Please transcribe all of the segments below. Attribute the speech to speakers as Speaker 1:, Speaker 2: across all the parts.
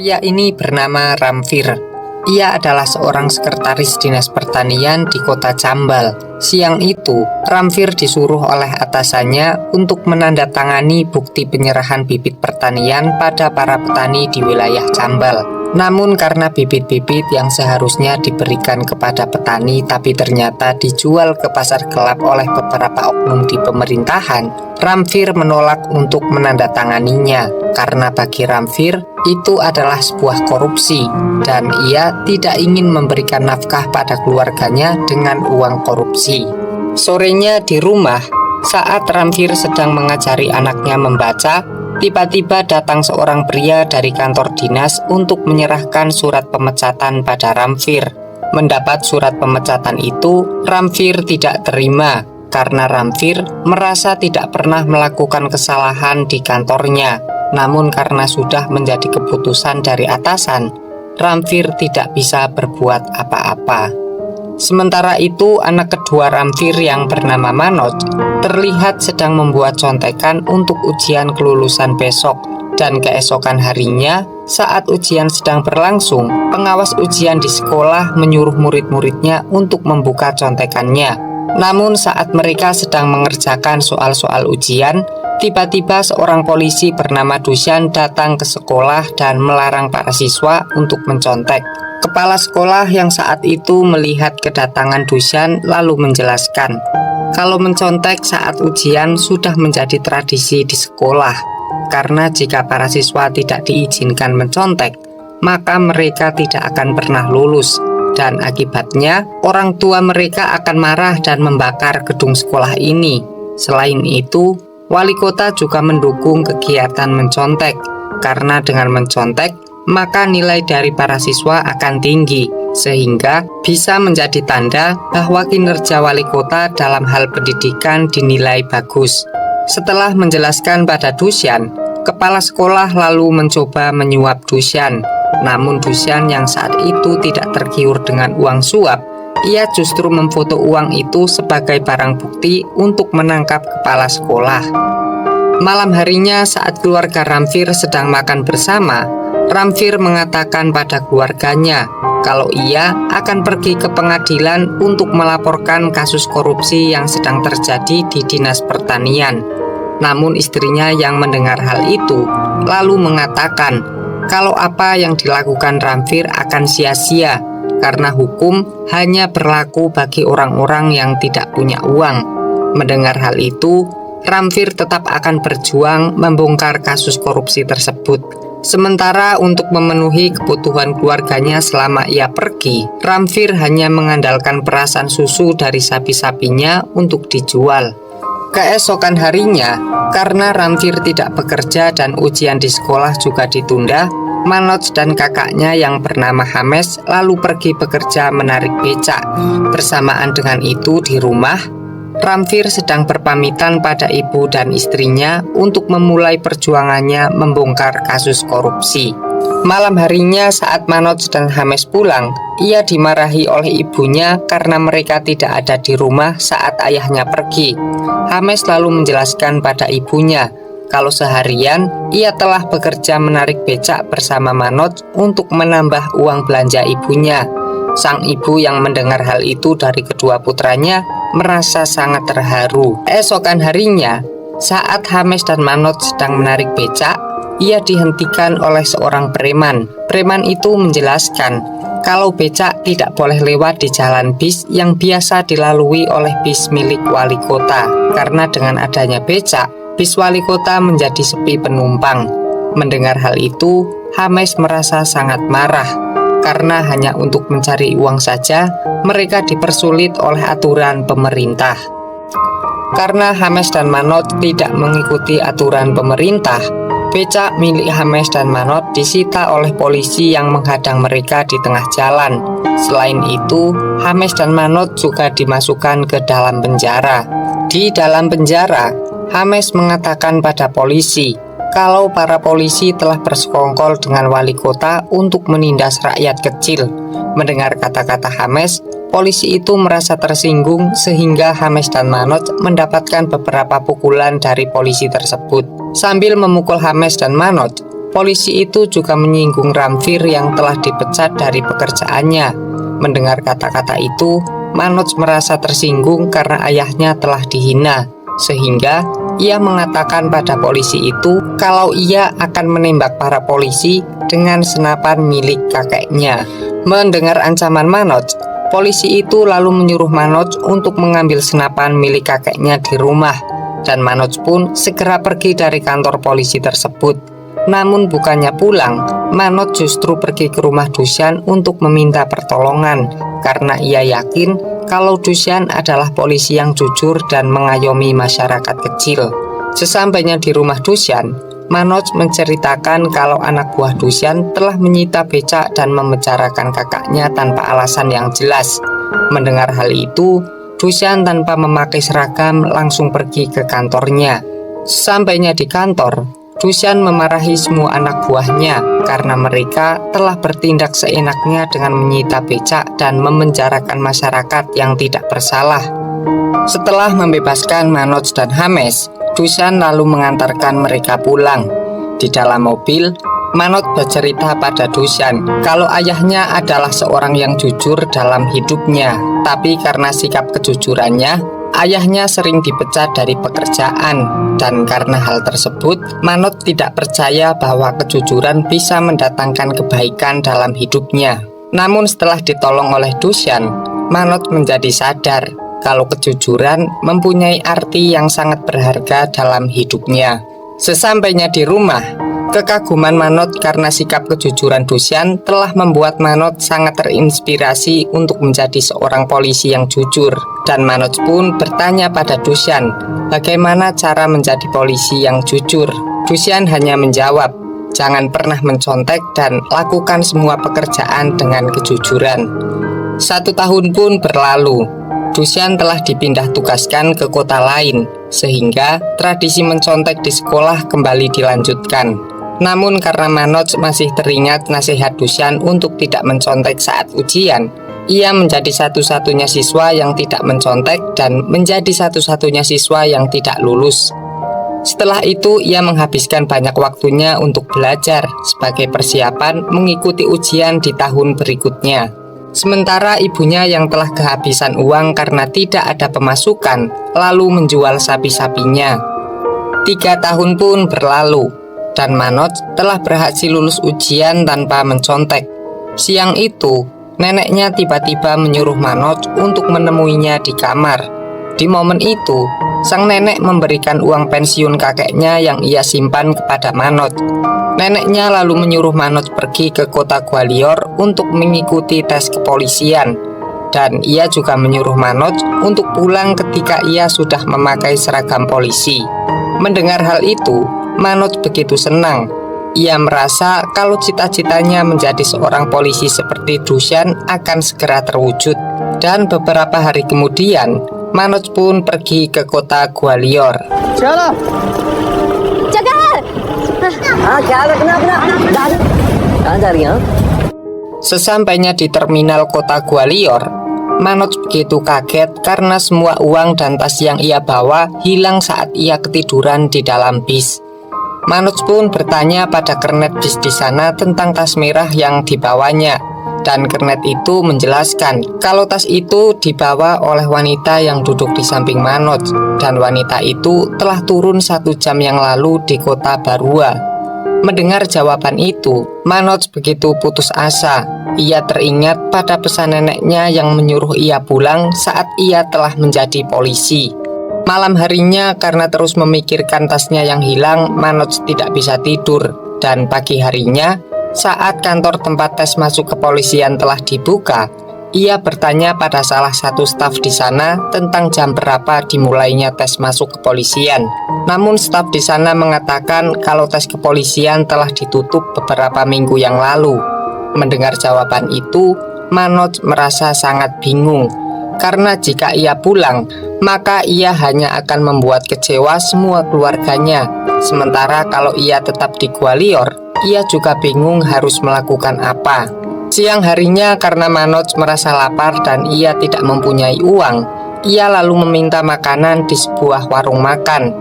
Speaker 1: Pria ini bernama Ramfir. Ia adalah seorang sekretaris dinas pertanian di kota Cambal. Siang itu, Ramfir disuruh oleh atasannya untuk menandatangani bukti penyerahan bibit pertanian pada para petani di wilayah Cambal. Namun karena bibit-bibit yang seharusnya diberikan kepada petani tapi ternyata dijual ke pasar gelap oleh beberapa oknum di pemerintahan, Ramfir menolak untuk menandatanganinya karena bagi Ramfir itu adalah sebuah korupsi dan ia tidak ingin memberikan nafkah pada keluarganya dengan uang korupsi. Sorenya di rumah, saat Ramfir sedang mengajari anaknya membaca, tiba-tiba datang seorang pria dari kantor dinas untuk menyerahkan surat pemecatan pada Ramfir. Mendapat surat pemecatan itu, Ramfir tidak terima karena Ramfir merasa tidak pernah melakukan kesalahan di kantornya. Namun karena sudah menjadi keputusan dari atasan, Ramfir tidak bisa berbuat apa-apa. Sementara itu, anak kedua Ramfir yang bernama Manoj terlihat sedang membuat contekan untuk ujian kelulusan besok. Dan keesokan harinya, saat ujian sedang berlangsung, pengawas ujian di sekolah menyuruh murid-muridnya untuk membuka contekannya. Namun saat mereka sedang mengerjakan soal-soal ujian, tiba-tiba seorang polisi bernama Dusyan datang ke sekolah dan melarang para siswa untuk mencontek. Kepala sekolah yang saat itu melihat kedatangan Dusyan lalu menjelaskan kalau mencontek saat ujian sudah menjadi tradisi di sekolah. Karena jika para siswa tidak diizinkan mencontek, maka mereka tidak akan pernah lulus. Dan akibatnya orang tua mereka akan marah dan membakar gedung sekolah ini. Selain itu, wali kota juga mendukung kegiatan mencontek. Karena dengan mencontek, maka nilai dari para siswa akan tinggi, sehingga bisa menjadi tanda bahwa kinerja wali kota dalam hal pendidikan dinilai bagus. Setelah menjelaskan pada Dusyan, kepala sekolah lalu mencoba menyuap Dusyan. Namun Dusyan yang saat itu tidak tergiur dengan uang suap, ia justru memfoto uang itu sebagai barang bukti untuk menangkap kepala sekolah. Malam harinya saat keluarga Ramfir sedang makan bersama, Ramfir mengatakan pada keluarganya kalau ia akan pergi ke pengadilan untuk melaporkan kasus korupsi yang sedang terjadi di dinas pertanian. Namun istrinya yang mendengar hal itu lalu mengatakan kalau apa yang dilakukan Ramfir akan sia-sia karena hukum hanya berlaku bagi orang-orang yang tidak punya uang. Mendengar hal itu, Ramfir tetap akan berjuang membongkar kasus korupsi tersebut. Sementara untuk memenuhi kebutuhan keluarganya selama ia pergi, Ramfir hanya mengandalkan perasan susu dari sapi-sapinya untuk dijual. Keesokan harinya, karena Ramfir tidak bekerja dan ujian di sekolah juga ditunda, Manoj dan kakaknya yang bernama Hames lalu pergi bekerja menarik becak. Bersamaan dengan itu di rumah, Ramfir sedang berpamitan pada ibu dan istrinya untuk memulai perjuangannya membongkar kasus korupsi. Malam harinya saat Manoj dan Hames pulang, ia dimarahi oleh ibunya karena mereka tidak ada di rumah saat ayahnya pergi. Hames lalu menjelaskan pada ibunya kalau seharian ia telah bekerja menarik becak bersama Manoj untuk menambah uang belanja ibunya. Sang ibu yang mendengar hal itu dari kedua putranya merasa sangat terharu. Esokan harinya, saat Hames dan Manoj sedang menarik becak, ia dihentikan oleh seorang preman. Preman itu menjelaskan kalau becak tidak boleh lewat di jalan bis yang biasa dilalui oleh bis milik wali kota. Karena dengan adanya becak, bis wali kota menjadi sepi penumpang. Mendengar hal itu, Hames merasa sangat marah. Karena hanya untuk mencari uang saja, mereka dipersulit oleh aturan pemerintah. Karena Hames dan Manoj tidak mengikuti aturan pemerintah, becak milik Hames dan Manoj disita oleh polisi yang menghadang mereka di tengah jalan. Selain itu, Hames dan Manoj juga dimasukkan ke dalam penjara. Di dalam penjara, Hames mengatakan pada polisi kalau para polisi telah bersekongkol dengan wali kota untuk menindas rakyat kecil. Mendengar kata-kata Hames, polisi itu merasa tersinggung sehingga Hames dan Manoj mendapatkan beberapa pukulan dari polisi tersebut. Sambil memukul Hames dan Manoj, polisi itu juga menyinggung Ramfir yang telah dipecat dari pekerjaannya. Mendengar kata-kata itu, Manoj merasa tersinggung karena ayahnya telah dihina, sehingga ia mengatakan pada polisi itu kalau ia akan menembak para polisi dengan senapan milik kakeknya. Mendengar ancaman Manoj, polisi itu lalu menyuruh Manoj untuk mengambil senapan milik kakeknya di rumah, dan Manoj pun segera pergi dari kantor polisi tersebut. Namun bukannya pulang, Manoj justru pergi ke rumah Dusyan untuk meminta pertolongan, karena ia yakin kalau Dusyan adalah polisi yang jujur dan mengayomi masyarakat kecil. Sesampainya di rumah Dusyan, Manoj menceritakan kalau anak buah Dusyan telah menyita becak dan memenjarakan kakaknya tanpa alasan yang jelas. Mendengar hal itu, Dusyan tanpa memakai seragam langsung pergi ke kantornya. Sampainya di kantor, Dusyan memarahi semua anak buahnya karena mereka telah bertindak seenaknya dengan menyita becak dan memenjarakan masyarakat yang tidak bersalah. Setelah membebaskan Manoj dan Hames, Dusyan lalu mengantarkan mereka pulang. Di dalam mobil, Manoj bercerita pada Dusyan kalau ayahnya adalah seorang yang jujur dalam hidupnya, tapi karena sikap kejujurannya, ayahnya sering dipecat dari pekerjaan, dan karena hal tersebut, Manoj tidak percaya bahwa kejujuran bisa mendatangkan kebaikan dalam hidupnya. Namun setelah ditolong oleh Dusyan, Manoj menjadi sadar kalau kejujuran mempunyai arti yang sangat berharga dalam hidupnya. Sesampainya di rumah, kekaguman Manoj karena sikap kejujuran Dusyan telah membuat Manoj sangat terinspirasi untuk menjadi seorang polisi yang jujur. Dan Manoj pun bertanya pada Dusyan, bagaimana cara menjadi polisi yang jujur? Dusyan hanya menjawab, jangan pernah mencontek dan lakukan semua pekerjaan dengan kejujuran. 1 tahun pun berlalu. Dusyan telah dipindah tugaskan ke kota lain, sehingga tradisi mencontek di sekolah kembali dilanjutkan. Namun karena Manoj masih teringat nasihat Dusyan untuk tidak mencontek saat ujian, ia menjadi satu-satunya siswa yang tidak mencontek dan menjadi satu-satunya siswa yang tidak lulus. Setelah itu, ia menghabiskan banyak waktunya untuk belajar sebagai persiapan mengikuti ujian di tahun berikutnya. Sementara ibunya yang telah kehabisan uang karena tidak ada pemasukan, lalu menjual sapi-sapinya. 3 tahun pun berlalu, dan Manoj telah berhasil lulus ujian tanpa mencontek. Siang itu, neneknya tiba-tiba menyuruh Manoj untuk menemuinya di kamar. Di momen itu, sang nenek memberikan uang pensiun kakeknya yang ia simpan kepada Manoj. Neneknya lalu menyuruh Manoj pergi ke kota Gwalior untuk mengikuti tes kepolisian. Dan ia juga menyuruh Manoj untuk pulang ketika ia sudah memakai seragam polisi. Mendengar hal itu, Manoj begitu senang. Ia merasa kalau cita-citanya menjadi seorang polisi seperti Dusyan akan segera terwujud. Dan beberapa hari kemudian, Manoj pun pergi ke kota Gwalior.
Speaker 2: Jaga!
Speaker 1: Sesampainya di terminal kota Gwalior, Manoj begitu kaget karena semua uang dan tas yang ia bawa hilang saat ia ketiduran di dalam bis. Manoj pun bertanya pada kernet bis di sana tentang tas merah yang dibawanya, dan kernet itu menjelaskan kalau tas itu dibawa oleh wanita yang duduk di samping Manoj, dan wanita itu telah turun 1 jam yang lalu di kota Barua. Mendengar jawaban itu, Manoj begitu putus asa. Ia teringat pada pesan neneknya yang menyuruh ia pulang saat ia telah menjadi polisi. Malam harinya karena terus memikirkan tasnya yang hilang, Manoj tidak bisa tidur. Dan pagi harinya, saat kantor tempat tes masuk kepolisian telah dibuka, ia bertanya pada salah satu staf di sana tentang jam berapa dimulainya tes masuk kepolisian. Namun staf di sana mengatakan kalau tes kepolisian telah ditutup beberapa minggu yang lalu. Mendengar jawaban itu, Manoj merasa sangat bingung. Karena jika ia pulang, maka ia hanya akan membuat kecewa semua keluarganya. Sementara kalau ia tetap di Gwalior, ia juga bingung harus melakukan apa. Siang harinya karena Manoj merasa lapar dan ia tidak mempunyai uang, ia lalu meminta makanan di sebuah warung makan.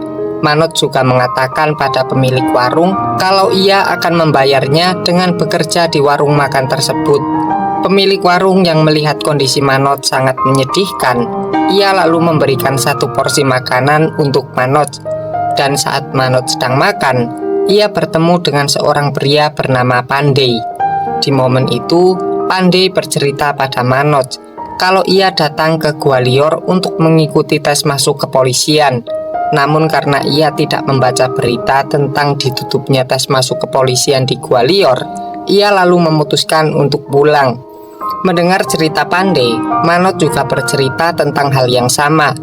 Speaker 1: Manoj juga mengatakan pada pemilik warung kalau ia akan membayarnya dengan bekerja di warung makan tersebut. Pemilik warung yang melihat kondisi Manoj sangat menyedihkan, ia lalu memberikan 1 porsi makanan untuk Manoj. Dan saat Manoj sedang makan, ia bertemu dengan seorang pria bernama Pandey. Di momen itu, Pandey bercerita pada Manoj kalau ia datang ke Gwalior untuk mengikuti tes masuk kepolisian. Namun karena ia tidak membaca berita tentang ditutupnya tes masuk kepolisian di Gwalior, ia lalu memutuskan untuk pulang. Mendengar cerita Pandey, Manoj juga bercerita tentang hal yang sama.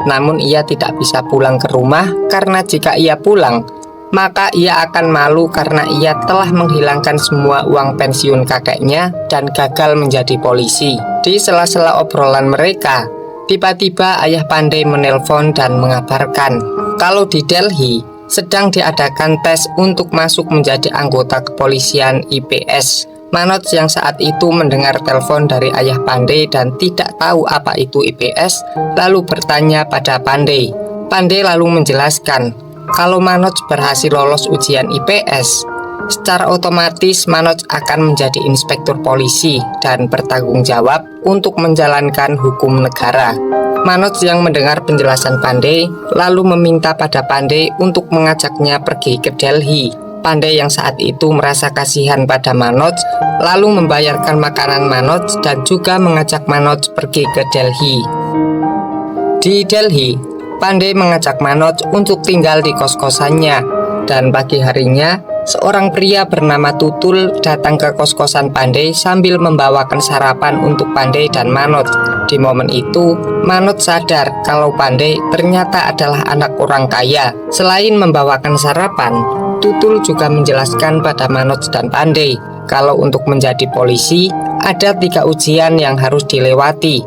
Speaker 1: Namun ia tidak bisa pulang ke rumah karena jika ia pulang, maka ia akan malu karena ia telah menghilangkan semua uang pensiun kakeknya dan gagal menjadi polisi. Di sela-sela obrolan mereka, tiba-tiba ayah Pandey menelpon dan mengabarkan kalau di Delhi sedang diadakan tes untuk masuk menjadi anggota kepolisian IPS. Manoj yang saat itu mendengar telepon dari ayah Pandey dan tidak tahu apa itu IPS, lalu bertanya pada Pandey. Pandey lalu menjelaskan kalau Manoj berhasil lolos ujian IPS, secara otomatis Manoj akan menjadi inspektur polisi dan bertanggung jawab untuk menjalankan hukum negara. Manoj yang mendengar penjelasan Pandey lalu meminta pada Pandey untuk mengajaknya pergi ke Delhi. Pandey yang saat itu merasa kasihan pada Manoj lalu membayarkan makanan Manoj dan juga mengajak Manoj pergi ke Delhi. Di Delhi, Pandey mengajak Manoj untuk tinggal di kos-kosannya, dan pagi harinya seorang pria bernama Tutul datang ke kos-kosan Pandey sambil membawakan sarapan untuk Pandey dan Manoj. Di momen itu, Manoj sadar kalau Pandey ternyata adalah anak orang kaya. Selain membawakan sarapan, Tutul juga menjelaskan pada Manoj dan Pandey kalau untuk menjadi polisi ada 3 ujian yang harus dilewati.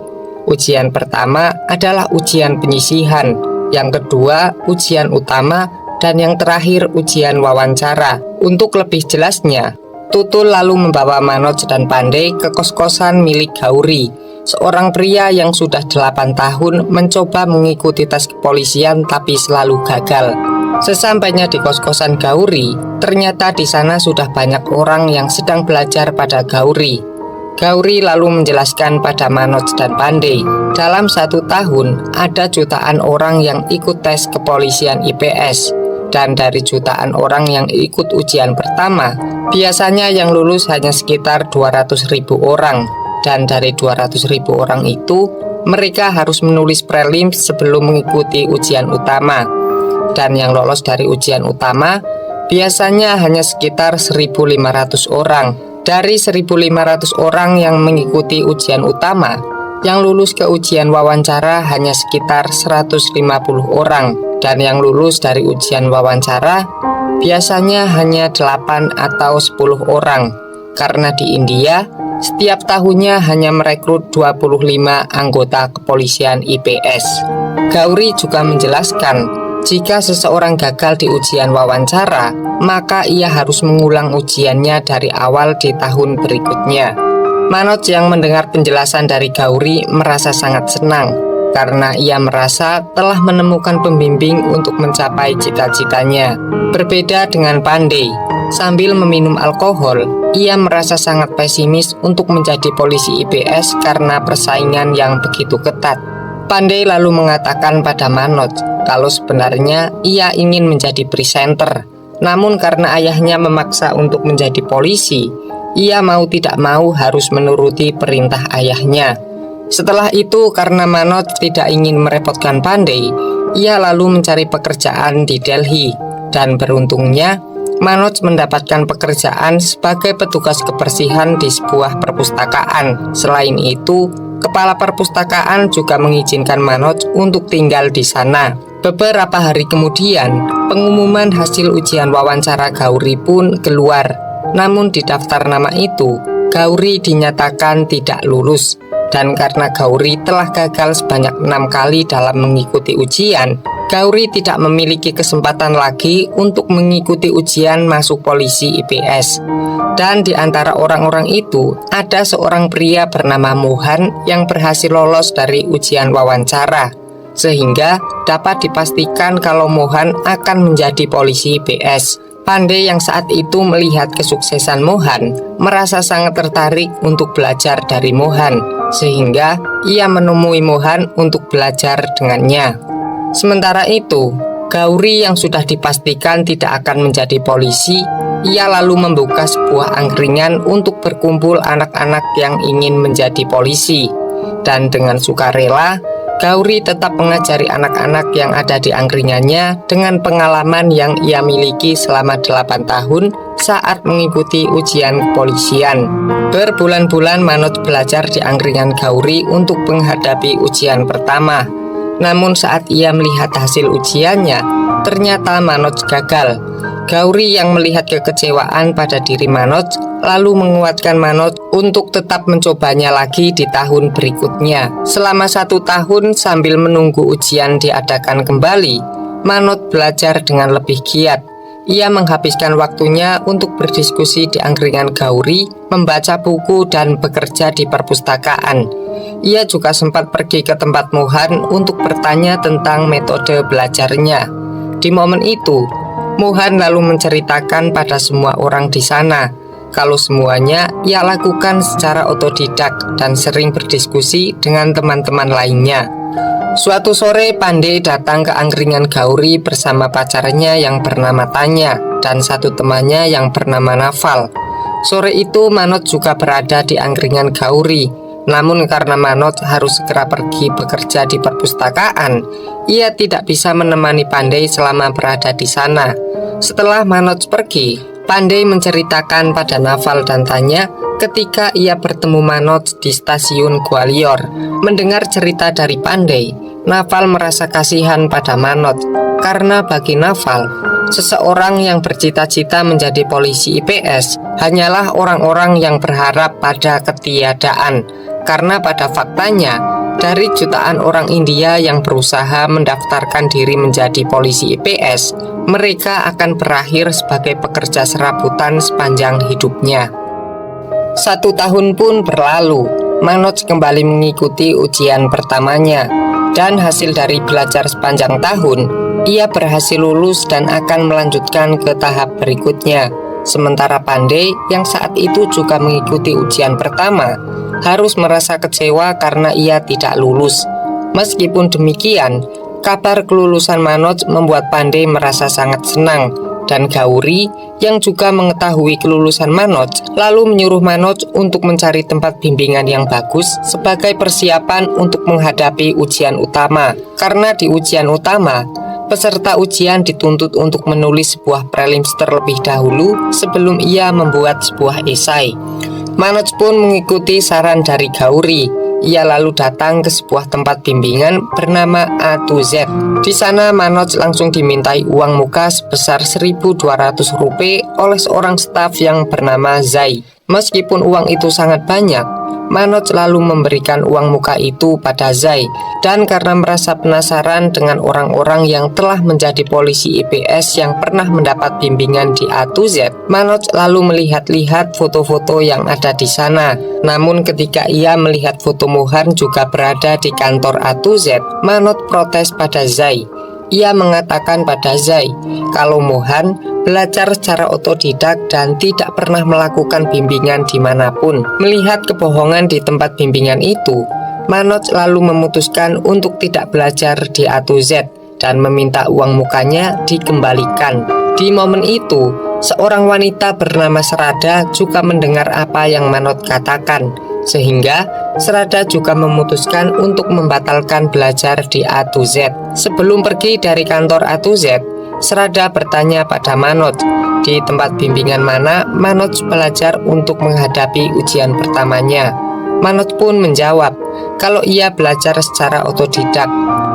Speaker 1: Ujian pertama adalah ujian penyisihan, yang kedua ujian utama, dan yang terakhir ujian wawancara. Untuk lebih jelasnya, Tutul lalu membawa Manoj dan Pandey ke kos-kosan milik Gauri, seorang pria yang sudah 8 tahun mencoba mengikuti tes kepolisian tapi selalu gagal. Sesampainya di kos-kosan Gauri, ternyata di sana sudah banyak orang yang sedang belajar pada Gauri. Gauri lalu menjelaskan pada Manoj dan Pandey, dalam 1 tahun ada jutaan orang yang ikut tes kepolisian IPS. Dan dari jutaan orang yang ikut ujian pertama, biasanya yang lulus hanya sekitar 200.000 orang. Dan dari 200.000 orang itu, mereka harus menulis prelim sebelum mengikuti ujian utama. Dan yang lolos dari ujian utama biasanya hanya sekitar 1.500 orang. Dari 1.500 orang yang mengikuti ujian utama, yang lulus ke ujian wawancara hanya sekitar 150 orang. Dan yang lulus dari ujian wawancara biasanya hanya 8 atau 10 orang. Karena di India, setiap tahunnya hanya merekrut 25 anggota kepolisian IPS. Gauri juga menjelaskan jika seseorang gagal di ujian wawancara, maka ia harus mengulang ujiannya dari awal di tahun berikutnya. Manoj yang mendengar penjelasan dari Gauri merasa sangat senang karena ia merasa telah menemukan pembimbing untuk mencapai cita-citanya. Berbeda dengan Pandey, sambil meminum alkohol, ia merasa sangat pesimis untuk menjadi polisi IPS karena persaingan yang begitu ketat. Pandey lalu mengatakan pada Manoj kalau sebenarnya ia ingin menjadi presenter. Namun karena ayahnya memaksa untuk menjadi polisi, ia mau tidak mau harus menuruti perintah ayahnya. Setelah itu, karena Manoj tidak ingin merepotkan Pandey, ia lalu mencari pekerjaan di Delhi. Dan beruntungnya, Manoj mendapatkan pekerjaan sebagai petugas kebersihan di sebuah perpustakaan. Selain itu, kepala perpustakaan juga mengizinkan Manoj untuk tinggal di sana. Beberapa hari kemudian, pengumuman hasil ujian wawancara Gauri pun keluar. Namun di daftar nama itu, Gauri dinyatakan tidak lulus. Dan karena Gauri telah gagal sebanyak 6 kali dalam mengikuti ujian, Gauri tidak memiliki kesempatan lagi untuk mengikuti ujian masuk polisi IPS. Dan di antara orang-orang itu, ada seorang pria bernama Mohan yang berhasil lolos dari ujian wawancara. sehingga dapat dipastikan kalau Mohan akan menjadi polisi IPS. Pandey yang saat itu melihat kesuksesan Mohan merasa sangat tertarik untuk belajar dari Mohan, sehingga ia menemui Mohan untuk belajar dengannya. Sementara itu, Gauri yang sudah dipastikan tidak akan menjadi polisi, ia lalu membuka sebuah angkringan untuk berkumpul anak-anak yang ingin menjadi polisi. Dan dengan sukarela, Gauri tetap mengajari anak-anak yang ada di angkringannya dengan pengalaman yang ia miliki selama 8 tahun saat mengikuti ujian kepolisian. Berbulan-bulan Manoj belajar di angkringan Gauri untuk menghadapi ujian pertama. Namun saat ia melihat hasil ujiannya, ternyata Manoj gagal. Gauri yang melihat kekecewaan pada diri Manoj lalu menguatkan Manoj untuk tetap mencobanya lagi di tahun berikutnya. Selama 1 tahun sambil menunggu ujian diadakan kembali, Manoj belajar dengan lebih giat. Ia menghabiskan waktunya untuk berdiskusi di angkringan Gauri, membaca buku dan bekerja di perpustakaan. Ia juga sempat pergi ke tempat Mohan untuk bertanya tentang metode belajarnya. Di momen itu, Mohan lalu menceritakan pada semua orang di sana kalau semuanya ia lakukan secara otodidak dan sering berdiskusi dengan teman-teman lainnya. Suatu sore Pandey datang ke angkringan Gauri bersama pacarnya yang bernama Tanya dan satu temannya yang bernama Naval. Sore itu Manoj juga berada di angkringan Gauri. Namun karena Manoj harus segera pergi bekerja di perpustakaan, ia tidak bisa menemani Pandey selama berada di sana. Setelah Manoj pergi, Pandey menceritakan pada Naval dan Tanya ketika ia bertemu Manoj di stasiun Gwalior. Mendengar cerita dari Pandey, Naval merasa kasihan pada Manoj karena bagi Naval, seseorang yang bercita-cita menjadi polisi IPS hanyalah orang-orang yang berharap pada ketiadaan. Karena pada faktanya, dari jutaan orang India yang berusaha mendaftarkan diri menjadi polisi IPS, mereka akan berakhir sebagai pekerja serabutan sepanjang hidupnya. 1 tahun pun berlalu, Manoj kembali mengikuti ujian pertamanya, dan hasil dari belajar sepanjang tahun, ia berhasil lulus dan akan melanjutkan ke tahap berikutnya. Sementara Pandey yang saat itu juga mengikuti ujian pertama, harus merasa kecewa karena ia tidak lulus. Meskipun demikian, kabar kelulusan Manoj membuat Pandey merasa sangat senang, dan Gauri yang juga mengetahui kelulusan Manoj lalu menyuruh Manoj untuk mencari tempat bimbingan yang bagus sebagai persiapan untuk menghadapi ujian utama. Karena di ujian utama, peserta ujian dituntut untuk menulis sebuah prelims terlebih dahulu sebelum ia membuat sebuah esai. Manoj pun mengikuti saran dari Gauri. Ia lalu datang ke sebuah tempat bimbingan bernama A2Z. Di sana Manoj langsung dimintai uang muka sebesar 1.200 rupiah oleh seorang staf yang bernama Zai. Meskipun uang itu sangat banyak, Manoj lalu memberikan uang muka itu pada Zai. Dan karena merasa penasaran dengan orang-orang yang telah menjadi polisi IPS yang pernah mendapat bimbingan di A2Z, Manoj lalu melihat-lihat foto-foto yang ada di sana. Namun ketika ia melihat foto Mohan juga berada di kantor A2Z, Manoj protes pada Zai. Ia mengatakan pada Zai kalau Mohan belajar secara otodidak dan tidak pernah melakukan bimbingan dimanapun. Melihat kebohongan di tempat bimbingan itu, Manoj lalu memutuskan untuk tidak belajar di A2Z dan meminta uang mukanya dikembalikan. Di momen itu, seorang wanita bernama Serada juga mendengar apa yang Manoj katakan, sehingga Serada juga memutuskan untuk membatalkan belajar di A2Z. Sebelum pergi dari kantor A2Z, Serada bertanya pada Manoj, di tempat bimbingan mana Manoj belajar untuk menghadapi ujian pertamanya. Manoj pun menjawab kalau ia belajar secara otodidak.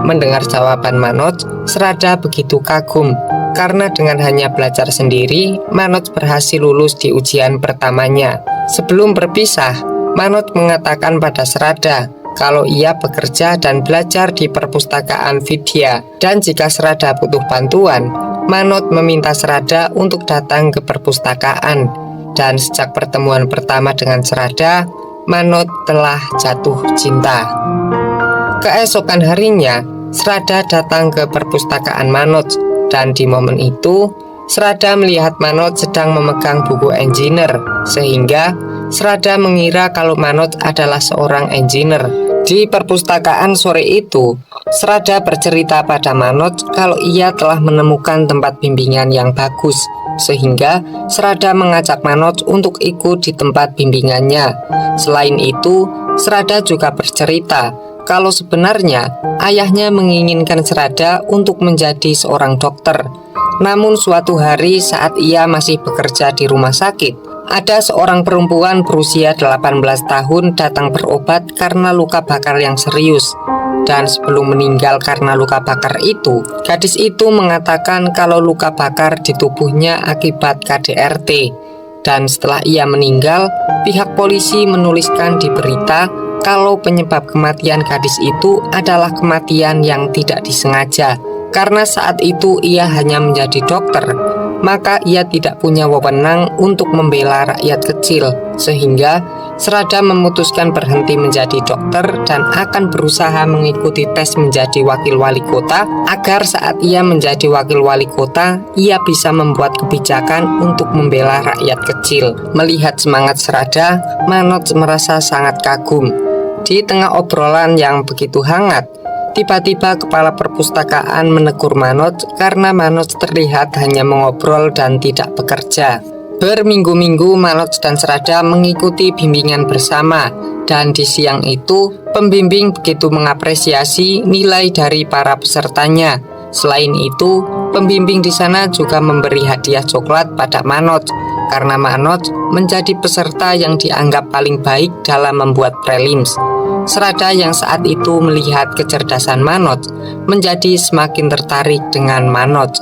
Speaker 1: Mendengar jawaban Manoj, Serada begitu kagum karena dengan hanya belajar sendiri, Manoj berhasil lulus di ujian pertamanya. Sebelum berpisah, Manoj mengatakan pada Serada kalau ia bekerja dan belajar di perpustakaan Vidya, dan jika Serada butuh bantuan, Manoj meminta Serada untuk datang ke perpustakaan. Dan sejak pertemuan pertama dengan Serada, Manoj telah jatuh cinta. Keesokan harinya, Srada datang ke perpustakaan Manoj, dan di momen itu Srada melihat Manoj sedang memegang buku engineer, sehingga Srada mengira kalau Manoj adalah seorang engineer. Di perpustakaan sore itu, Srada bercerita pada Manoj kalau ia telah menemukan tempat bimbingan yang bagus, sehingga Srada mengajak Manoj untuk ikut di tempat bimbingannya. Selain itu, Srada juga bercerita kalau sebenarnya ayahnya menginginkan Srada untuk menjadi seorang dokter. Namun suatu hari saat ia masih bekerja di rumah sakit, ada seorang perempuan berusia 18 tahun datang berobat karena luka bakar yang serius. Dan sebelum meninggal karena luka bakar itu, gadis itu mengatakan kalau luka bakar di tubuhnya akibat KDRT. Dan setelah ia meninggal, pihak polisi menuliskan di berita kalau penyebab kematian gadis itu adalah kematian yang tidak disengaja. Karena saat itu ia hanya menjadi dokter, maka ia tidak punya wewenang untuk membela rakyat kecil, sehingga Srada memutuskan berhenti menjadi dokter dan akan berusaha mengikuti tes menjadi wakil wali kota, agar saat ia menjadi wakil wali kota, ia bisa membuat kebijakan untuk membela rakyat kecil. Melihat semangat Srada, Manoj merasa sangat kagum. Di tengah obrolan yang begitu hangat, tiba-tiba kepala perpustakaan menegur Manoj karena Manoj terlihat hanya mengobrol dan tidak bekerja. Berminggu-minggu Manoj dan Srada mengikuti bimbingan bersama, dan di siang itu pembimbing begitu mengapresiasi nilai dari para pesertanya. Selain itu, pembimbing di sana juga memberi hadiah coklat pada Manoj karena Manoj menjadi peserta yang dianggap paling baik dalam membuat prelims. Srada yang saat itu melihat kecerdasan Manoj menjadi semakin tertarik dengan Manoj.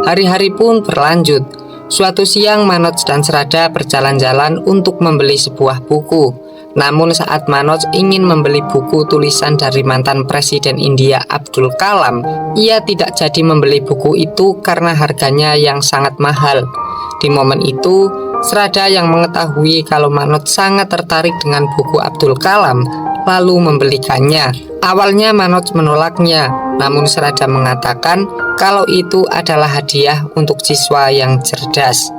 Speaker 1: Hari-hari pun berlanjut. Suatu siang Manoj dan Srada berjalan-jalan untuk membeli sebuah buku. Namun saat Manoj ingin membeli buku tulisan dari mantan Presiden India Abdul Kalam, ia tidak jadi membeli buku itu karena harganya yang sangat mahal. Di momen itu, Srada yang mengetahui kalau Manoj sangat tertarik dengan buku Abdul Kalam, lalu membelikannya. Awalnya Manoj menolaknya, namun Srada mengatakan kalau itu adalah hadiah untuk siswa yang cerdas.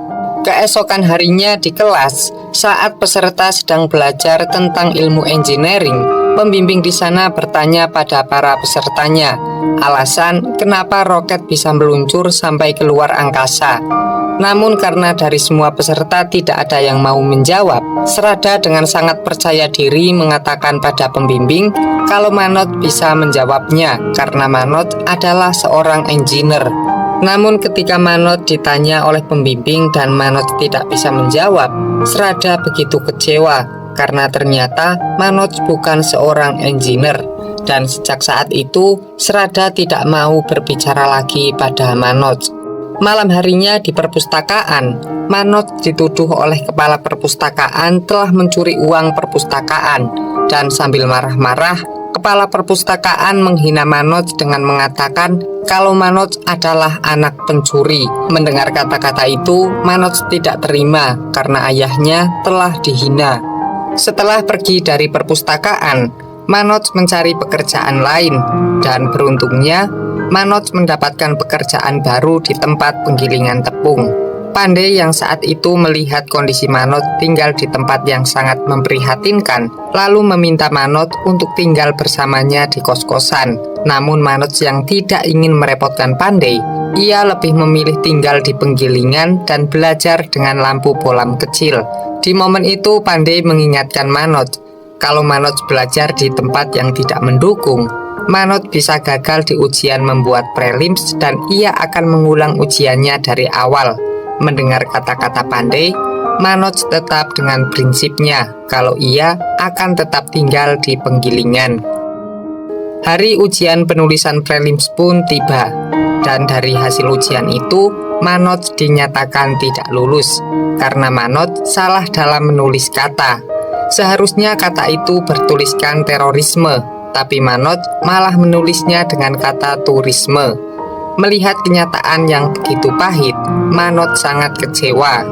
Speaker 1: Keesokan harinya di kelas, saat peserta sedang belajar tentang ilmu engineering, pembimbing di sana bertanya pada para pesertanya alasan kenapa roket bisa meluncur sampai keluar angkasa. Namun karena dari semua peserta tidak ada yang mau menjawab, Srada dengan sangat percaya diri mengatakan pada pembimbing kalau Manoj bisa menjawabnya karena Manoj adalah seorang engineer. Namun ketika Manoj ditanya oleh pembimbing dan Manoj tidak bisa menjawab, Srada begitu kecewa karena ternyata Manoj bukan seorang engineer. Dan sejak saat itu, Srada tidak mau berbicara lagi pada Manoj. Malam harinya di perpustakaan, Manoj dituduh oleh kepala perpustakaan telah mencuri uang perpustakaan. Dan sambil marah-marah, kepala perpustakaan menghina Manoj dengan mengatakan kalau Manoj adalah anak pencuri. Mendengar kata-kata itu, Manoj tidak terima karena ayahnya telah dihina. Setelah pergi dari perpustakaan, Manoj mencari pekerjaan lain, dan beruntungnya Manoj mendapatkan pekerjaan baru di tempat penggilingan tepung. Pandey yang saat itu melihat kondisi Manoj tinggal di tempat yang sangat memprihatinkan, lalu meminta Manoj untuk tinggal bersamanya di kos-kosan. Namun Manoj yang tidak ingin merepotkan Pandey, ia lebih memilih tinggal di penggilingan dan belajar dengan lampu bolam kecil. Di momen itu Pandey mengingatkan Manoj kalau Manoj belajar di tempat yang tidak mendukung, Manoj bisa gagal di ujian membuat prelims dan ia akan mengulang ujiannya dari awal. Mendengar kata-kata Pandey, Manoj tetap dengan prinsipnya kalau ia akan tetap tinggal di penggilingan. Hari ujian penulisan prelims pun tiba, dan dari hasil ujian itu, Manoj dinyatakan tidak lulus karena Manoj salah dalam menulis kata. Seharusnya kata itu bertuliskan terorisme, tapi Manoj malah menulisnya dengan kata turisme. Melihat kenyataan yang begitu pahit, Manoj sangat kecewa.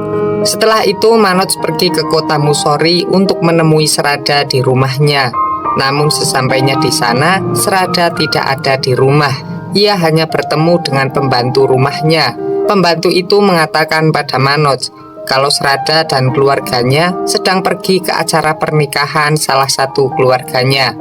Speaker 1: Setelah itu Manoj pergi ke kota Mussoorie untuk menemui Srada di rumahnya. Namun sesampainya di sana, Srada tidak ada di rumah. Ia hanya bertemu dengan pembantu rumahnya. Pembantu itu mengatakan pada Manoj kalau Srada dan keluarganya sedang pergi ke acara pernikahan salah satu keluarganya.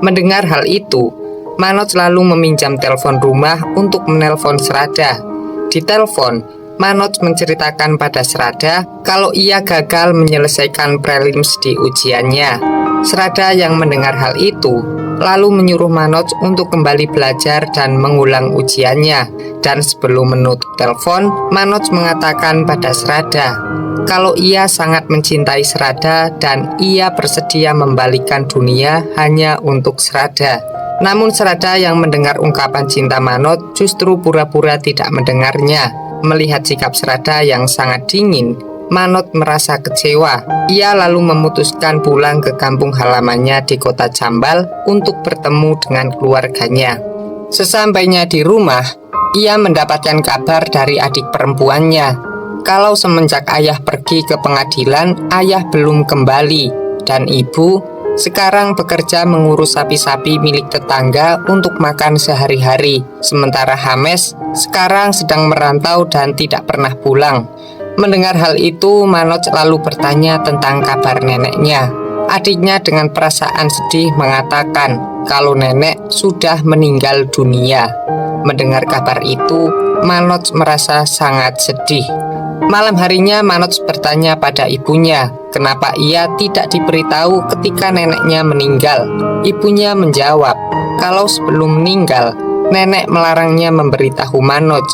Speaker 1: Mendengar hal itu, Manoj lalu meminjam telepon rumah untuk menelpon Srada. Di telepon, Manoj menceritakan pada Srada kalau ia gagal menyelesaikan prelims di ujiannya. Srada yang mendengar hal itu lalu menyuruh Manoj untuk kembali belajar dan mengulang ujiannya. Dan sebelum menutup telepon, Manoj mengatakan pada Srada kalau ia sangat mencintai Srada dan ia bersedia membalikan dunia hanya untuk Srada. Namun Srada yang mendengar ungkapan cinta Manoj justru pura-pura tidak mendengarnya. Melihat sikap Srada yang sangat dingin, Manoj merasa kecewa. Ia lalu memutuskan pulang ke kampung halamannya di kota Chambal untuk bertemu dengan keluarganya. Sesampainya di rumah, ia mendapatkan kabar dari adik perempuannya kalau semenjak ayah pergi ke pengadilan, ayah belum kembali dan ibu sekarang bekerja mengurus sapi-sapi milik tetangga untuk makan sehari-hari. Sementara Hames sekarang sedang merantau dan tidak pernah pulang. Mendengar hal itu, Manoj lalu bertanya tentang kabar neneknya. Adiknya dengan perasaan sedih mengatakan kalau nenek sudah meninggal dunia. Mendengar kabar itu, Manoj merasa sangat sedih. Malam harinya Manoj bertanya pada ibunya kenapa ia tidak diberitahu ketika neneknya meninggal. Ibunya menjawab kalau sebelum meninggal, nenek melarangnya memberitahu Manoj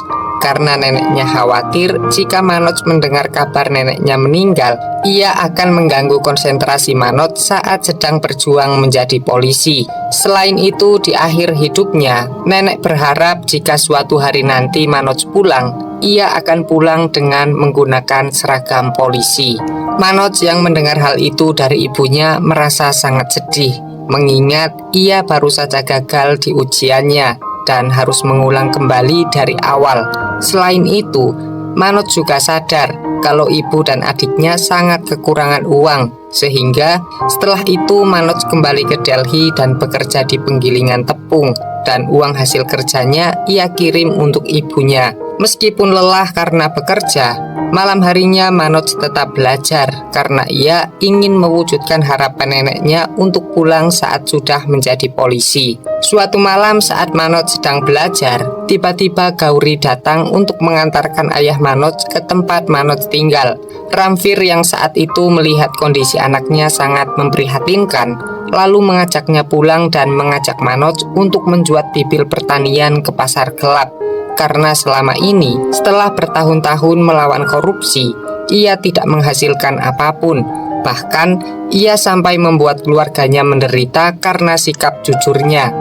Speaker 1: karena neneknya khawatir jika Manoj mendengar kabar neneknya meninggal, ia akan mengganggu konsentrasi Manoj saat sedang berjuang menjadi polisi. Selain itu, di akhir hidupnya, nenek berharap jika suatu hari nanti Manoj pulang, ia akan pulang dengan menggunakan seragam polisi. Manoj yang mendengar hal itu dari ibunya merasa sangat sedih, mengingat ia baru saja gagal di ujiannya dan harus mengulang kembali dari awal. Selain itu, Manoj juga sadar kalau ibu dan adiknya sangat kekurangan uang, sehingga setelah itu Manoj kembali ke Delhi dan bekerja di penggilingan tepung, dan uang hasil kerjanya ia kirim untuk ibunya. Meskipun lelah karena bekerja, malam harinya Manoj tetap belajar karena ia ingin mewujudkan harapan neneknya untuk pulang saat sudah menjadi polisi. Suatu malam saat Manoj sedang belajar, tiba-tiba Gauri datang untuk mengantarkan ayah Manoj ke tempat Manoj tinggal. Ramvir yang saat itu melihat kondisi anaknya sangat memprihatinkan, lalu mengajaknya pulang dan mengajak Manoj untuk menjual bibit pertanian ke pasar gelap. Karena selama ini, setelah bertahun-tahun melawan korupsi, ia tidak menghasilkan apapun. Bahkan, ia sampai membuat keluarganya menderita karena sikap jujurnya.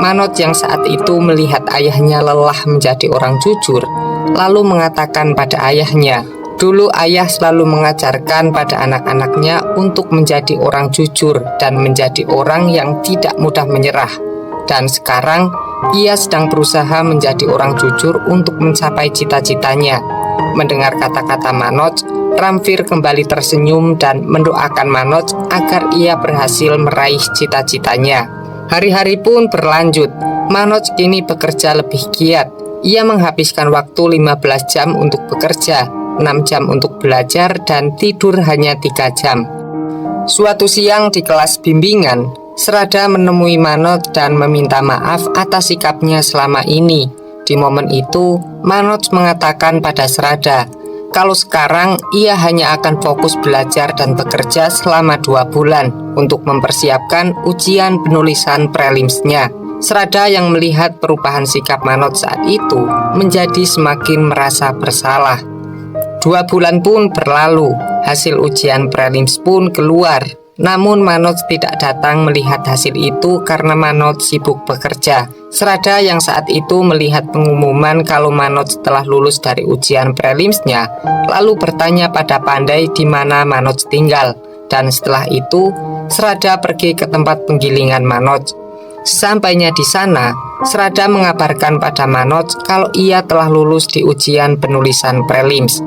Speaker 1: Manoj yang saat itu melihat ayahnya lelah menjadi orang jujur, lalu mengatakan pada ayahnya, dulu ayah selalu mengajarkan pada anak-anaknya untuk menjadi orang jujur dan menjadi orang yang tidak mudah menyerah. Dan sekarang, ia sedang berusaha menjadi orang jujur untuk mencapai cita-citanya. Mendengar kata-kata Manoj, Ramvir kembali tersenyum dan mendoakan Manoj agar ia berhasil meraih cita-citanya. Hari-hari pun berlanjut. Manoj kini bekerja lebih giat. Ia menghabiskan waktu 15 jam untuk bekerja, 6 jam untuk belajar, dan tidur hanya 3 jam. Suatu siang di kelas bimbingan, Srada menemui Manoj dan meminta maaf atas sikapnya selama ini. Di momen itu, Manoj mengatakan pada Srada kalau sekarang ia hanya akan fokus belajar dan bekerja selama 2 bulan untuk mempersiapkan ujian penulisan prelimsnya. Srada yang melihat perubahan sikap Manoj saat itu menjadi semakin merasa bersalah. 2 bulan pun berlalu, hasil ujian prelims pun keluar. Namun Manoj tidak datang melihat hasil itu karena Manoj sibuk bekerja. Srada yang saat itu melihat pengumuman kalau Manoj telah lulus dari ujian prelimsnya, lalu bertanya pada Pandai di mana Manoj tinggal. Dan setelah itu, Srada pergi ke tempat penggilingan Manoj. Sesampainya di sana, Srada mengabarkan pada Manoj kalau ia telah lulus di ujian penulisan prelims.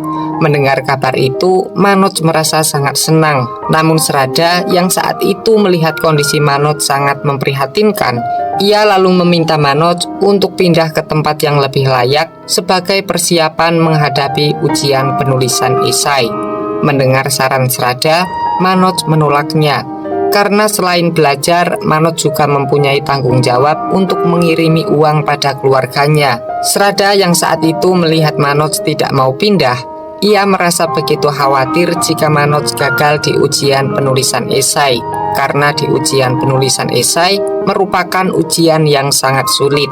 Speaker 1: Mendengar kabar itu, Manoj merasa sangat senang. Namun Serada yang saat itu melihat kondisi Manoj sangat memprihatinkan, ia lalu meminta Manoj untuk pindah ke tempat yang lebih layak sebagai persiapan menghadapi ujian penulisan esai. Mendengar saran Serada, Manoj menolaknya. Karena selain belajar, Manoj juga mempunyai tanggung jawab untuk mengirimi uang pada keluarganya. Serada yang saat itu melihat Manoj tidak mau pindah, ia merasa begitu khawatir jika Manoj gagal di ujian penulisan esai, karena di ujian penulisan esai merupakan ujian yang sangat sulit.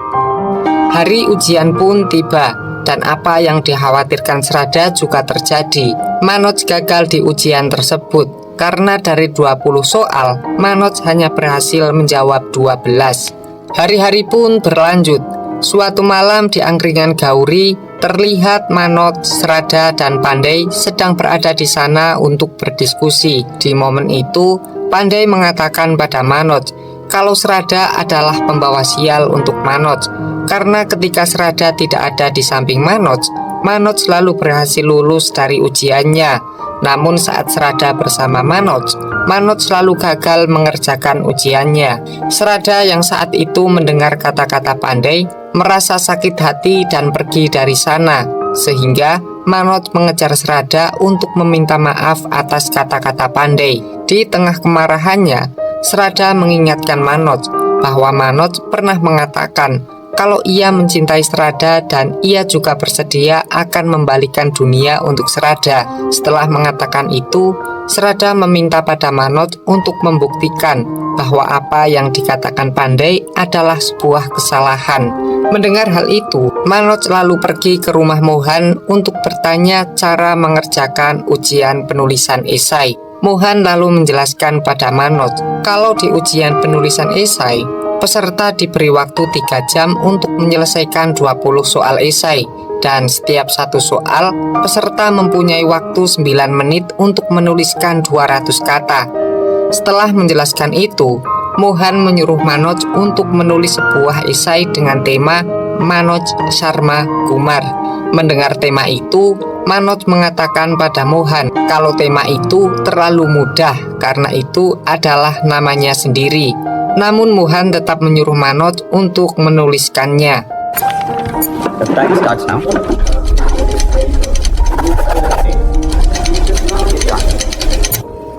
Speaker 1: Hari ujian pun tiba, dan apa yang dikhawatirkan Serada juga terjadi. Manoj gagal di ujian tersebut, karena dari 20 soal, Manoj hanya berhasil menjawab 12. Hari-hari pun berlanjut. Suatu malam di angkringan Gauri, terlihat Manoj, Serada, dan Pandey sedang berada di sana untuk berdiskusi. Di momen itu, Pandey mengatakan pada Manoj kalau Serada adalah pembawa sial untuk Manoj, karena ketika Serada tidak ada di samping Manoj, Manoj selalu berhasil lulus dari ujiannya. Namun saat Serada bersama Manoj, Manoj selalu gagal mengerjakan ujiannya. Serada yang saat itu mendengar kata-kata Pandey merasa sakit hati dan pergi dari sana, sehingga Manoj mengejar Serada untuk meminta maaf atas kata-kata Pandey. Di tengah kemarahannya, Serada mengingatkan Manoj bahwa Manoj pernah mengatakan kalau ia mencintai Serada dan ia juga bersedia akan membalikan dunia untuk Serada. Setelah mengatakan itu, Serada meminta pada Manoj untuk membuktikan bahwa apa yang dikatakan Pandey adalah sebuah kesalahan. Mendengar hal itu, Manoj lalu pergi ke rumah Mohan untuk bertanya cara mengerjakan ujian penulisan esai. Mohan lalu menjelaskan pada Manoj kalau di ujian penulisan esai, peserta diberi waktu 3 jam untuk menyelesaikan 20 soal esai, dan setiap satu soal, peserta mempunyai waktu 9 menit untuk menuliskan 200 kata. Setelah menjelaskan itu, Mohan menyuruh Manoj untuk menulis sebuah esai dengan tema Manoj Sharma Kumar. Mendengar tema itu, Manoj mengatakan pada Mohan kalau tema itu terlalu mudah karena itu adalah namanya sendiri. Namun Mohan tetap menyuruh Manoj untuk menuliskannya.
Speaker 2: The time starts now.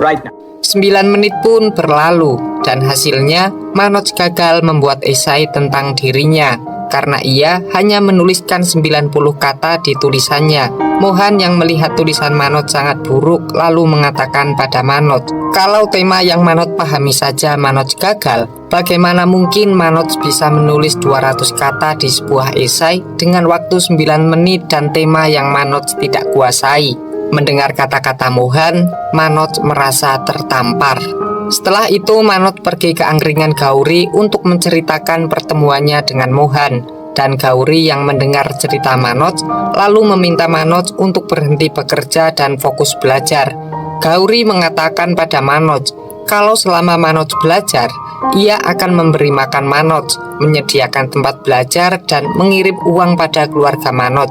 Speaker 2: Right now.
Speaker 1: 9 menit pun berlalu dan hasilnya Manoj gagal membuat esai tentang dirinya karena ia hanya menuliskan 90 kata di tulisannya. Mohan yang melihat tulisan Manoj sangat buruk lalu mengatakan pada Manoj, kalau tema yang Manoj pahami saja Manoj gagal, bagaimana mungkin Manoj bisa menulis 200 kata di sebuah esai dengan waktu 9 menit dan tema yang Manoj tidak kuasai. Mendengar kata-kata Mohan, Manoj merasa tertampar. Setelah itu Manoj pergi ke angkringan Gauri untuk menceritakan pertemuannya dengan Mohan. Dan Gauri yang mendengar cerita Manoj lalu meminta Manoj untuk berhenti bekerja dan fokus belajar. Gauri mengatakan pada Manoj kalau selama Manoj belajar, ia akan memberi makan Manoj, menyediakan tempat belajar dan mengirim uang pada keluarga Manoj.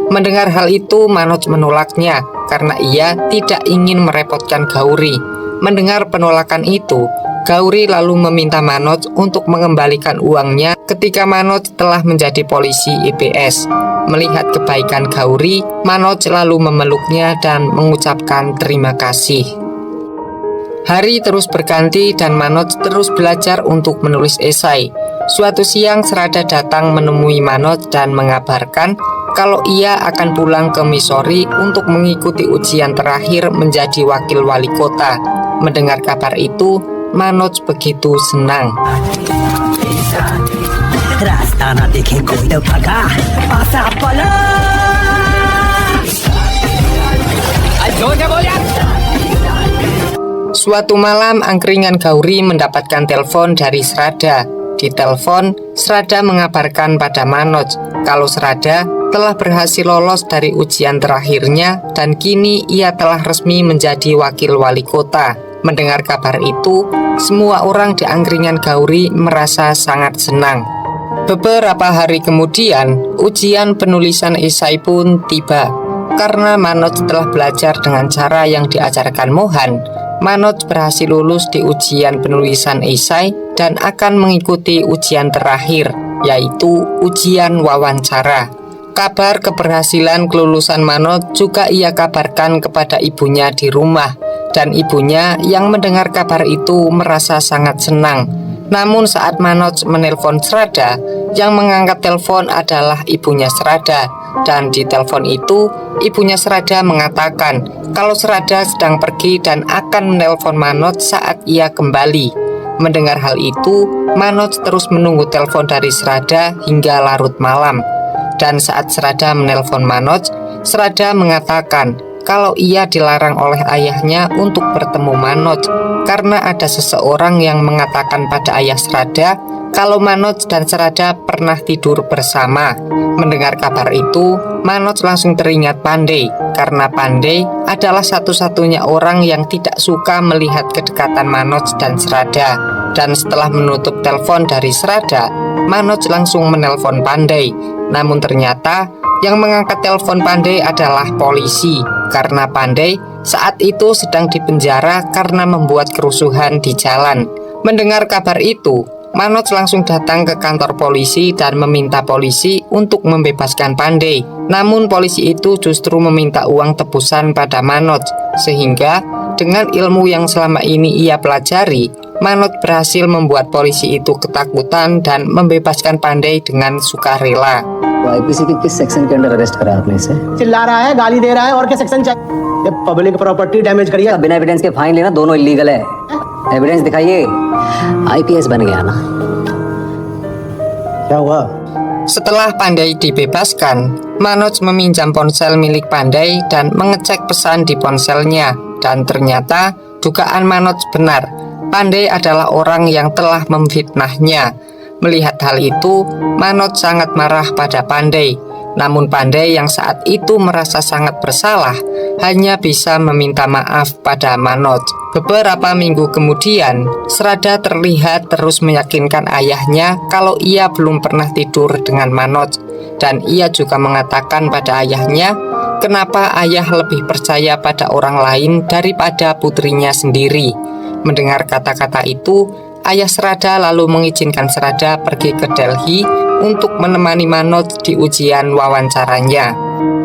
Speaker 1: Mendengar hal itu, Manoj menolaknya karena ia tidak ingin merepotkan Gauri. Mendengar penolakan itu, Gauri lalu meminta Manoj untuk mengembalikan uangnya ketika Manoj telah menjadi polisi IPS. Melihat kebaikan Gauri, Manoj lalu memeluknya dan mengucapkan terima kasih. Hari terus berganti dan Manoj terus belajar untuk menulis esai. Suatu siang Serada datang menemui Manoj dan mengabarkan kalau ia akan pulang ke Missouri untuk mengikuti ujian terakhir menjadi wakil wali kota. Mendengar kabar itu, Manoj begitu senang. Suatu malam, angkringan Gauri mendapatkan telepon dari Serada. Di telepon, Serada mengabarkan pada Manoj kalau Serada telah berhasil lolos dari ujian terakhirnya dan kini ia telah resmi menjadi wakil wali kota. Mendengar kabar itu, semua orang di angkringan Gauri merasa sangat senang. Beberapa hari kemudian, ujian penulisan esai pun tiba. Karena Manoj telah belajar dengan cara yang diajarkan Mohan, Manoj berhasil lulus di ujian penulisan esai dan akan mengikuti ujian terakhir, yaitu ujian wawancara. Kabar keberhasilan kelulusan Manoj juga ia kabarkan kepada ibunya di rumah, dan ibunya yang mendengar kabar itu merasa sangat senang. Namun saat Manoj menelpon Srada, yang mengangkat telepon adalah ibunya Srada, dan di telepon itu ibunya Srada mengatakan kalau Srada sedang pergi dan akan menelpon Manoj saat ia kembali. Mendengar hal itu, Manoj terus menunggu telepon dari Srada hingga larut malam. Dan saat Srada menelpon Manoj, Srada mengatakan kalau ia dilarang oleh ayahnya untuk bertemu Manoj karena ada seseorang yang mengatakan pada ayah Srada kalau Manoj dan Srada pernah tidur bersama. Mendengar kabar itu, Manoj langsung teringat Pandey karena Pandey adalah satu-satunya orang yang tidak suka melihat kedekatan Manoj dan Srada. Dan setelah menutup telepon dari Srada, Manoj langsung menelpon Pandey. Namun ternyata yang mengangkat telepon Pandey adalah polisi karena Pandey saat itu sedang dipenjara karena membuat kerusuhan di jalan. Mendengar kabar itu, Manoj langsung datang ke kantor polisi dan meminta polisi untuk membebaskan Pandey. Namun polisi itu justru meminta uang tebusan pada Manoj, sehingga dengan ilmu yang selama ini ia pelajari, Manoj berhasil membuat polisi itu ketakutan dan membebaskan Pandey dengan sukarela.
Speaker 3: IPC के किस सेक्शन के under arrest करा आपने इसे?
Speaker 4: चिल्ला रहा है, गाली दे रहा है और क्या सेक्शन चाहिए? पब्लिक प्रॉपर्टी डैमेज करी है।
Speaker 3: बिना एविडेंस के फाइन लेना दोनों इलीगल है। एविडेंस दिखाइए। आईपीएस बन गया ना?
Speaker 4: क्या हुआ?
Speaker 1: Setelah Pandey dibebaskan, Manoj meminjam ponsel milik Pandey dan mengecek pesan di ponselnya. Dan ternyata dugaan Manoj benar. Pandey adalah orang yang telah memfitnahnya. Melihat hal itu, Manoj sangat marah pada Pandey. Namun Pandey yang saat itu merasa sangat bersalah hanya bisa meminta maaf pada Manoj. Beberapa minggu kemudian, Srada terlihat terus meyakinkan ayahnya kalau ia belum pernah tidur dengan Manoj. Dan ia juga mengatakan pada ayahnya kenapa ayah lebih percaya pada orang lain daripada putrinya sendiri. Mendengar kata-kata itu, ayah Srada lalu mengizinkan Srada pergi ke Delhi untuk menemani Manoj di ujian wawancaranya.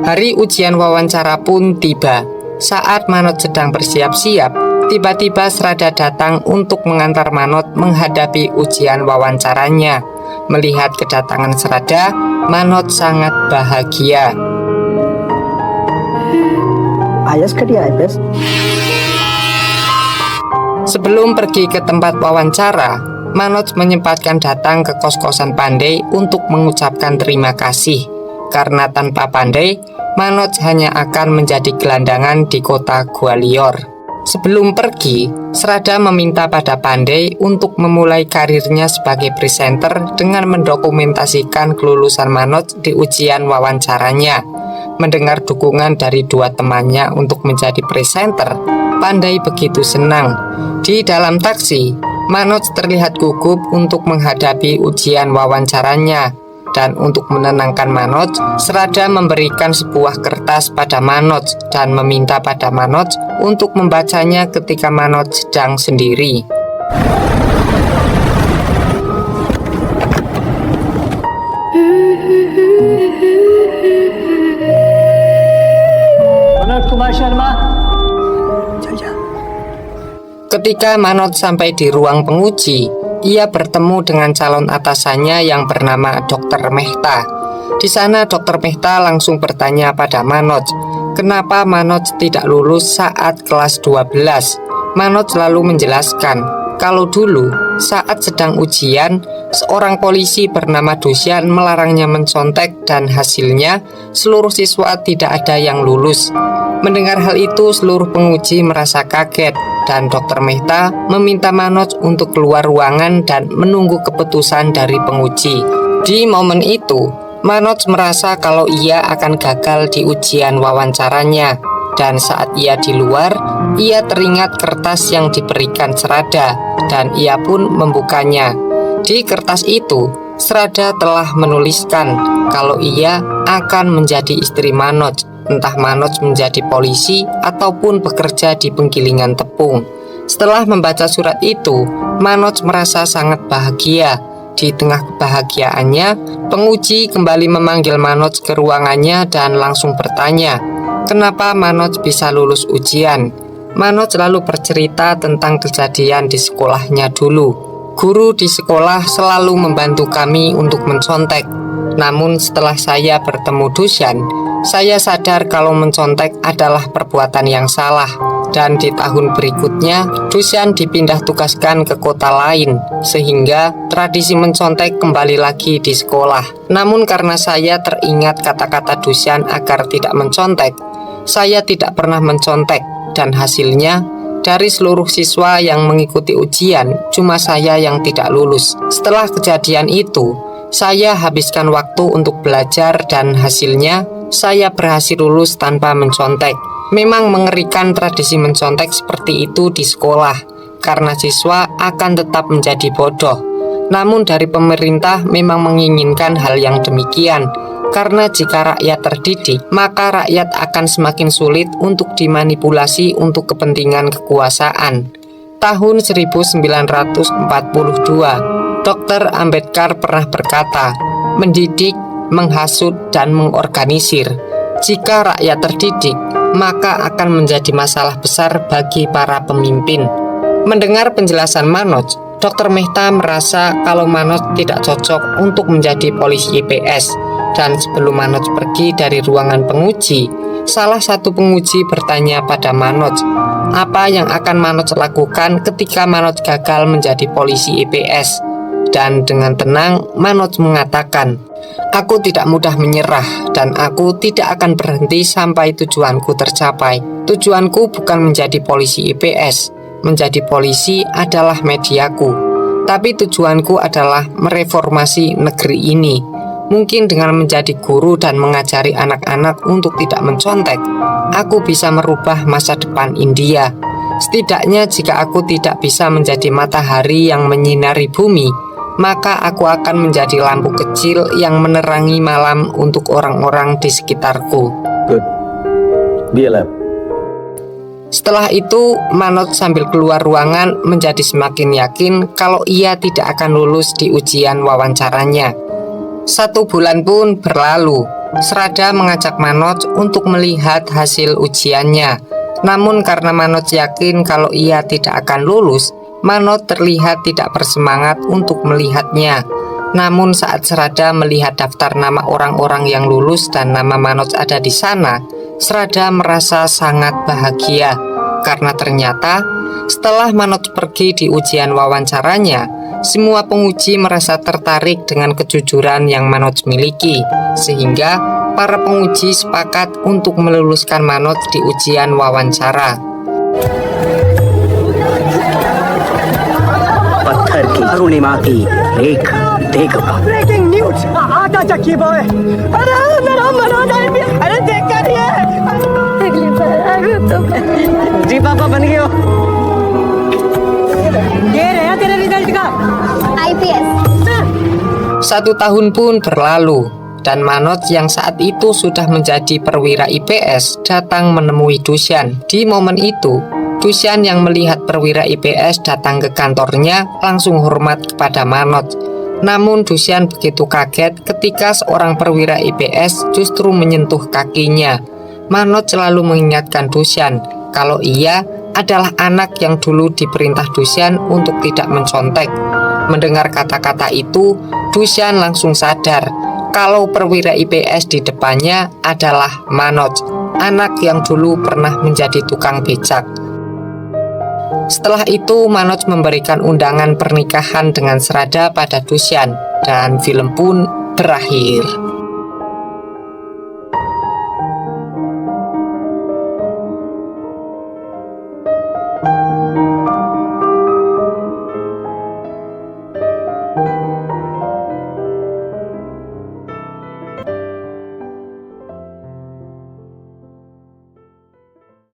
Speaker 1: Hari ujian wawancara pun tiba. Saat Manoj sedang bersiap-siap, tiba-tiba Srada datang untuk mengantar Manoj menghadapi ujian wawancaranya. Melihat kedatangan Srada, Manoj sangat bahagia.
Speaker 4: आयस कटिया IPS.
Speaker 1: Sebelum pergi ke tempat wawancara, Manoj menyempatkan datang ke kos-kosan Pandey untuk mengucapkan terima kasih. Karena tanpa Pandey, Manoj hanya akan menjadi gelandangan di kota Gwalior. Sebelum pergi, Srada meminta pada Pandey untuk memulai karirnya sebagai presenter dengan mendokumentasikan kelulusan Manoj di ujian wawancaranya. Mendengar dukungan dari dua temannya untuk menjadi presenter, Pandey begitu senang. Di dalam taksi, Manoj terlihat gugup untuk menghadapi ujian wawancaranya. Dan untuk menenangkan Manoj, Srada memberikan sebuah kertas pada Manoj dan meminta pada Manoj untuk membacanya ketika Manoj sedang sendiri.
Speaker 4: Manoj Kumar Sharma.
Speaker 1: Ketika Manoj sampai di ruang penguji, ia bertemu dengan calon atasannya yang bernama Dr. Mehta. Di sana Dr. Mehta langsung bertanya pada Manoj, kenapa Manoj tidak lulus saat kelas 12. Manoj lalu menjelaskan, kalau dulu saat sedang ujian, seorang polisi bernama Dusyan melarangnya mencontek dan hasilnya seluruh siswa tidak ada yang lulus. Mendengar hal itu, seluruh penguji merasa kaget dan Dr. Mehta meminta Manoj untuk keluar ruangan dan menunggu keputusan dari penguji. Di momen itu, Manoj merasa kalau ia akan gagal di ujian wawancaranya. Dan saat ia di luar, ia teringat kertas yang diberikan Srada dan ia pun membukanya. Di kertas itu, Srada telah menuliskan kalau ia akan menjadi istri Manoj. entah Manoj menjadi polisi ataupun bekerja di penggilingan tepung. Setelah membaca surat itu, Manoj merasa sangat bahagia. Di tengah kebahagiaannya, penguji kembali memanggil Manoj ke ruangannya dan langsung bertanya, kenapa Manoj bisa lulus ujian. Manoj lalu bercerita tentang kejadian di sekolahnya dulu. Guru di sekolah selalu membantu kami untuk mencontek. Namun setelah saya bertemu Dusyan, saya sadar kalau mencontek adalah perbuatan yang salah. Dan di tahun berikutnya, Dusyan dipindah tugaskan ke kota lain, sehingga tradisi mencontek kembali lagi di sekolah. Namun karena saya teringat kata-kata Dusyan agar tidak mencontek, saya tidak pernah mencontek, dan hasilnya, dari seluruh siswa yang mengikuti ujian, cuma saya yang tidak lulus. Setelah kejadian itu, saya habiskan waktu untuk belajar dan hasilnya, saya berhasil lulus tanpa mencontek. Memang mengerikan tradisi mencontek seperti itu di sekolah, karena siswa akan tetap menjadi bodoh. Namun dari pemerintah memang menginginkan hal yang demikian, karena jika rakyat terdidik, maka rakyat akan semakin sulit untuk dimanipulasi untuk kepentingan kekuasaan. Tahun 1942, Dr. Ambedkar pernah berkata, mendidik, menghasut, dan mengorganisir. Jika rakyat terdidik, maka akan menjadi masalah besar bagi para pemimpin. Mendengar penjelasan Manoj, Dr. Mehta merasa kalau Manoj tidak cocok untuk menjadi polisi IPS. Dan sebelum Manoj pergi dari ruangan penguji, salah satu penguji bertanya pada Manoj, apa yang akan Manoj lakukan ketika Manoj gagal menjadi polisi IPS? Dan dengan tenang, Manoj mengatakan, aku tidak mudah menyerah dan aku tidak akan berhenti sampai tujuanku tercapai. Tujuanku bukan menjadi polisi IPS. Menjadi polisi adalah mediaku. Tapi tujuanku adalah mereformasi negeri ini. Mungkin dengan menjadi guru dan mengajari anak-anak untuk tidak mencontek, aku bisa merubah masa depan India. Setidaknya jika aku tidak bisa menjadi matahari yang menyinari bumi, maka aku akan menjadi lampu kecil yang menerangi malam untuk orang-orang di sekitarku.
Speaker 2: Good. Be alive.
Speaker 1: Setelah itu, Manoj sambil keluar ruangan menjadi semakin yakin kalau ia tidak akan lulus di ujian wawancaranya. 1 bulan pun berlalu. Srada mengajak Manoj untuk melihat hasil ujiannya. Namun karena Manoj yakin kalau ia tidak akan lulus, Manoj terlihat tidak bersemangat untuk melihatnya. Namun saat Srada melihat daftar nama orang-orang yang lulus dan nama Manoj ada di sana, Srada merasa sangat bahagia. Karena ternyata setelah Manoj pergi di ujian wawancaranya, semua penguji merasa tertarik dengan kejujuran yang Manoj miliki, sehingga para penguji sepakat untuk meluluskan Manoj di ujian wawancara.
Speaker 3: पत्थर की अरुणिमा की रेख देख
Speaker 4: breaking news आटा चक्की बॉय अरे मेरा मनोज अरे देख कर जी पापा बन गए हो ये रहा तेरे रिजल्ट का
Speaker 5: IPS.
Speaker 1: 1 tahun pun berlalu, dan Manoj yang saat itu sudah menjadi perwira IPS datang menemui Dusyan. Di momen itu, Dusyan yang melihat perwira IPS datang ke kantornya langsung hormat kepada Manoj. Namun Dusyan begitu kaget ketika seorang perwira IPS justru menyentuh kakinya. Manoj selalu mengingatkan Dusyan kalau ia adalah anak yang dulu diperintah Dusyan untuk tidak mencontek. Mendengar kata-kata itu, Dusyan langsung sadar kalau perwira IPS di depannya adalah Manoj, anak yang dulu pernah menjadi tukang becak. Setelah itu, Manoj memberikan undangan pernikahan dengan Srada pada Dusyan, dan film pun berakhir.